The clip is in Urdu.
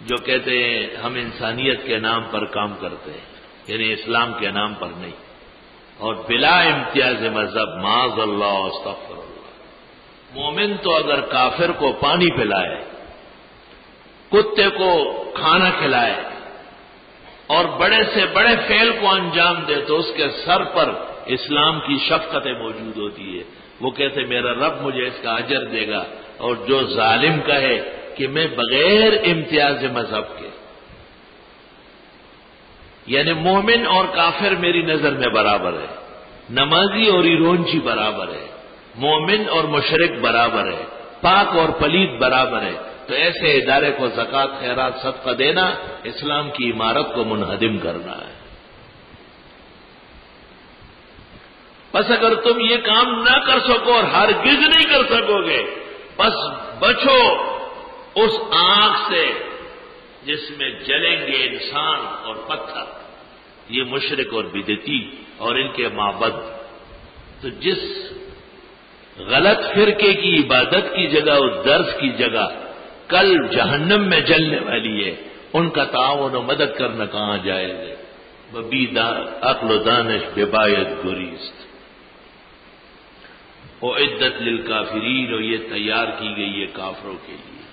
جو کہتے ہیں ہم انسانیت کے نام پر کام کرتے ہیں، یعنی اسلام کے نام پر نہیں، اور بلا امتیاز مذہب، معاذ اللہ استغفر اللہ۔ مومن تو اگر کافر کو پانی پلائے، کتے کو کھانا کھلائے اور بڑے سے بڑے فعل کو انجام دے تو اس کے سر پر اسلام کی شفقتیں موجود ہوتی ہے۔ وہ کہتے میرا رب مجھے اس کا اجر دے گا، اور جو ظالم کہے کہ میں بغیر امتیاز مذہب کے، یعنی مومن اور کافر میری نظر میں برابر ہے، نمازی اور ایرونچی برابر ہے، مومن اور مشرک برابر ہے، پاک اور پلید برابر ہے، تو ایسے ادارے کو زکوٰۃ، خیرات، صدقہ دینا اسلام کی عمارت کو منہدم کرنا ہے۔ بس اگر تم یہ کام نہ کر سکو اور ہرگز نہیں کر سکو گے، بس بچو اس آگ سے جس میں جلیں گے انسان اور پتھر، یہ مشرک اور بدعتی اور ان کے معبد۔ تو جس غلط فرقے کی عبادت کی جگہ اور درس کی جگہ کل جہنم میں جلنے والی ہے، ان کا تعاون و مدد کرنا کہاں جائز ہے؟ ببی عقل و دانش ببایت گریست، اعدت للکافرین، اور یہ تیار کی گئی ہے کافروں کے لیے۔